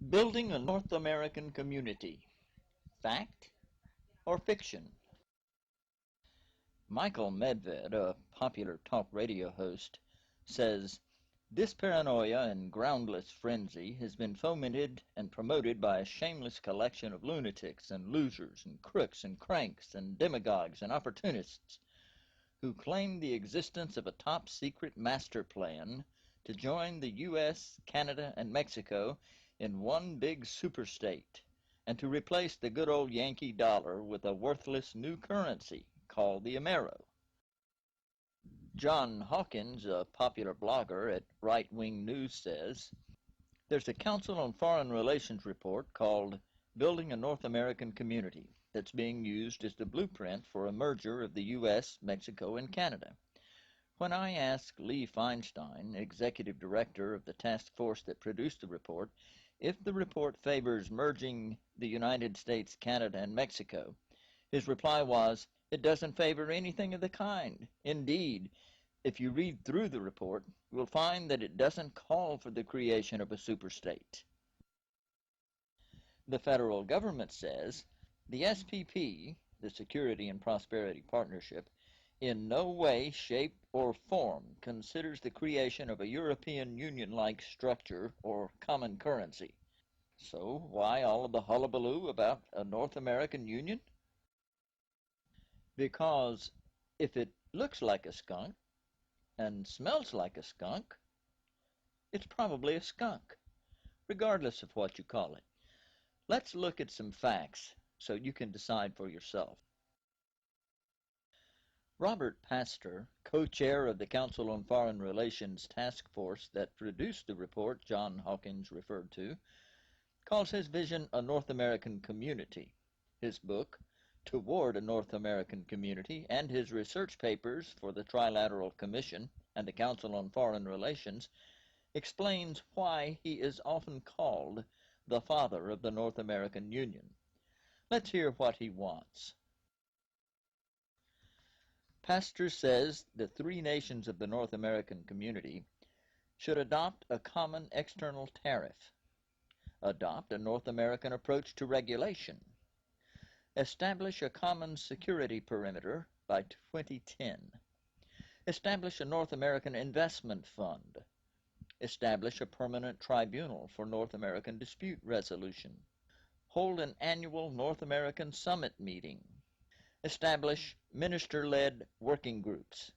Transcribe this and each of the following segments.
Building a North American Community. Fact or fiction? Michael Medved, a popular talk radio host, says, "This paranoia and groundless frenzy has been fomented and promoted by a shameless collection of lunatics and losers and crooks and cranks and demagogues and opportunists who claim the existence of a top-secret master plan to join the U.S., Canada, and Mexico in one big superstate, and to replace the good old Yankee dollar with a worthless new currency called the Amero." John Hawkins, a popular blogger at Right Wing News, says, "There's a Council on Foreign Relations report called Building a North American Community that's being used as the blueprint for a merger of the U.S., Mexico, and Canada. When I asked Lee Feinstein, executive director of the task force that produced the report, if the report favors merging the United States, Canada, and Mexico, his reply was, "It doesn't favor anything of the kind. Indeed, if you read through the report, you will find that it doesn't call for the creation of a superstate." The federal government says the SPP, the Security and Prosperity Partnership, in no way, shape, or form considers the creation of a European Union-like structure or common currency. So why all of the hullabaloo about a North American Union? Because if it looks like a skunk and smells like a skunk, it's probably a skunk, regardless of what you call it. Let's look at some facts so you can decide for yourself. Robert Pastor, co-chair of the Council on Foreign Relations task force that produced the report John Hawkins referred to, calls his vision a North American community. His book, Toward a North American Community, and his research papers for the Trilateral Commission and the Council on Foreign Relations explains why he is often called the father of the North American Union. Let's hear what he wants. Pastor says the three nations of the North American community should adopt a common external tariff, adopt a North American approach to regulation, establish a common security perimeter by 2010, establish a North American investment fund, establish a permanent tribunal for North American dispute resolution, hold an annual North American summit meeting, establish minister-led working groups,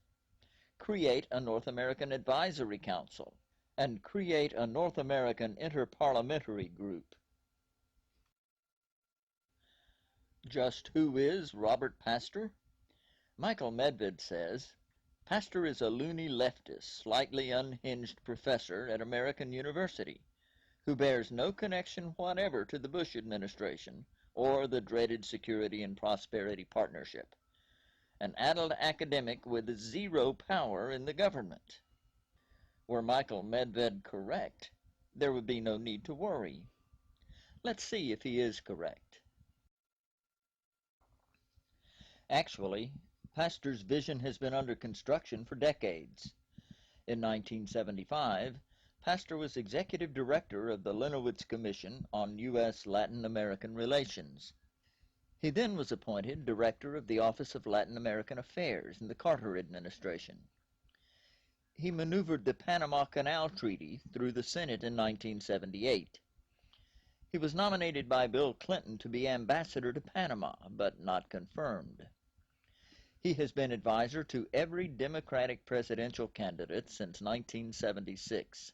create a North American Advisory Council, and create a North American Interparliamentary Group. Just who is Robert Pastor? Michael Medved says, "Pastor is a loony leftist, slightly unhinged professor at American University, who bears no connection whatever to the Bush administration or the dreaded Security and Prosperity Partnership. An adult academic with zero power in the government." Were Michael Medved correct, there would be no need to worry. Let's see if he is correct. Actually, Pastor's vision has been under construction for decades. In 1975, Pastor was executive director of the Lenowitz Commission on U.S. Latin American Relations. He then was appointed director of the Office of Latin American Affairs in the Carter administration. He maneuvered the Panama Canal Treaty through the Senate in 1978. He was nominated by Bill Clinton to be ambassador to Panama, but not confirmed. He has been advisor to every Democratic presidential candidate since 1976.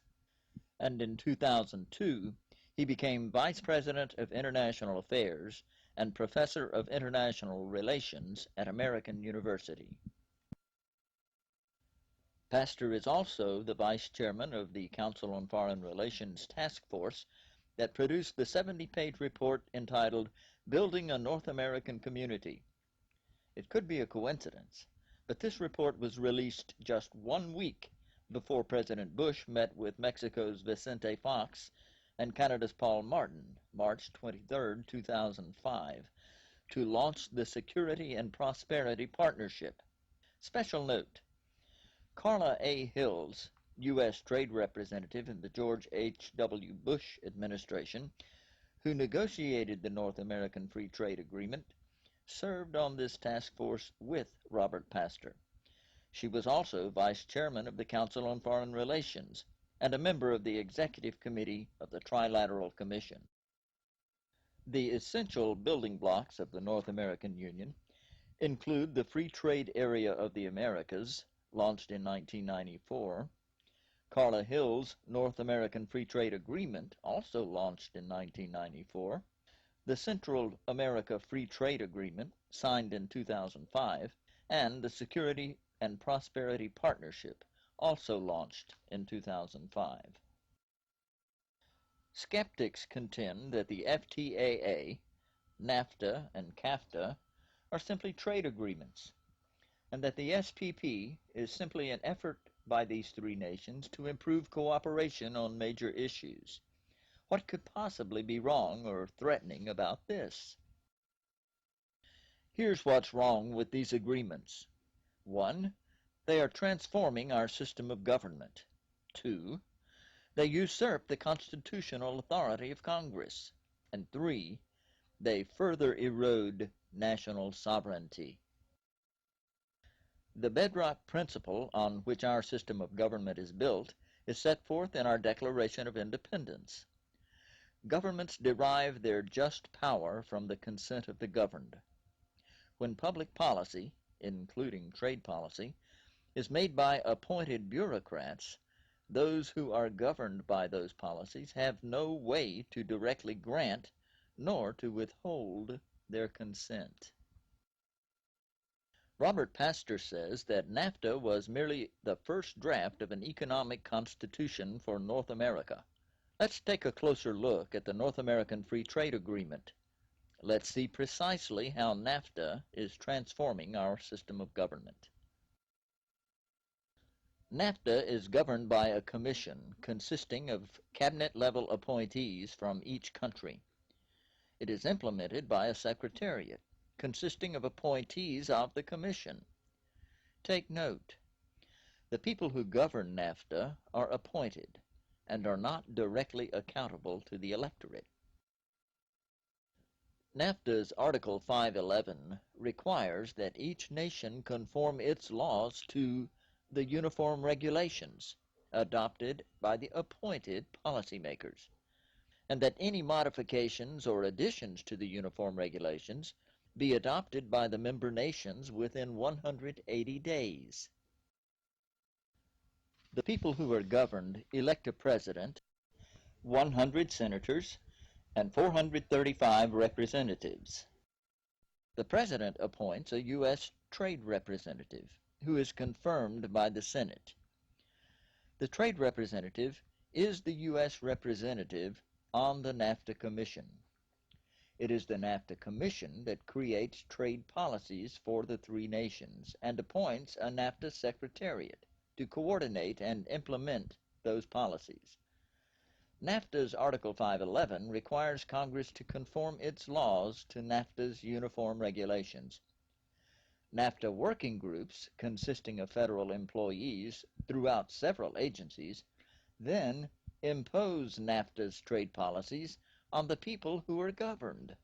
And in 2002, he became Vice President of International Affairs and Professor of International Relations at American University. Pastor is also the Vice Chairman of the Council on Foreign Relations Task Force that produced the 70-page report entitled Building a North American Community. It could be a coincidence, but this report was released just 1 week before President Bush met with Mexico's Vicente Fox and Canada's Paul Martin, March 23, 2005, to launch the Security and Prosperity Partnership. Special note: Carla A. Hills, U.S. Trade Representative in the George H.W. Bush administration, who negotiated the North American Free Trade Agreement, served on this task force with Robert Pastor. She was also vice chairman of the Council on Foreign Relations and a member of the Executive Committee of the Trilateral Commission. The essential building blocks of the North American Union include the Free Trade Area of the Americas, launched in 1994, Carla Hill's North American Free Trade Agreement, also launched in 1994, the Central America Free Trade Agreement, signed in 2005, and the Security and Prosperity Partnership, also launched in 2005. Skeptics contend that the FTAA, NAFTA, and CAFTA are simply trade agreements, and that the SPP is simply an effort by these three nations to improve cooperation on major issues. What could possibly be wrong or threatening about this? Here's what's wrong with these agreements. 1. They are transforming our system of government. 2. They usurp the constitutional authority of Congress. And 3. They further erode national sovereignty. The bedrock principle on which our system of government is built is set forth in our Declaration of Independence. Governments derive their just power from the consent of the governed. When public policy, including trade policy, is made by appointed bureaucrats, those who are governed by those policies have no way to directly grant nor to withhold their consent. Robert Pastor says that NAFTA was merely the first draft of an economic constitution for North America. Let's take a closer look at the North American Free Trade Agreement. Let's see precisely how NAFTA is transforming our system of government. NAFTA is governed by a commission consisting of cabinet-level appointees from each country. It is implemented by a secretariat consisting of appointees of the commission. Take note, the people who govern NAFTA are appointed and are not directly accountable to the electorate. NAFTA's Article 511 requires that each nation conform its laws to the uniform regulations adopted by the appointed policymakers, and that any modifications or additions to the uniform regulations be adopted by the member nations within 180 days. The people who are governed elect a president, 100 senators, and 435 representatives. The president appoints a U.S. trade representative, who is confirmed by the Senate. The trade representative is the U.S. representative on the NAFTA Commission. It is the NAFTA Commission that creates trade policies for the three nations and appoints a NAFTA Secretariat to coordinate and implement those policies. NAFTA's Article 511 requires Congress to conform its laws to NAFTA's uniform regulations. NAFTA working groups, consisting of federal employees throughout several agencies, then impose NAFTA's trade policies on the people who are governed.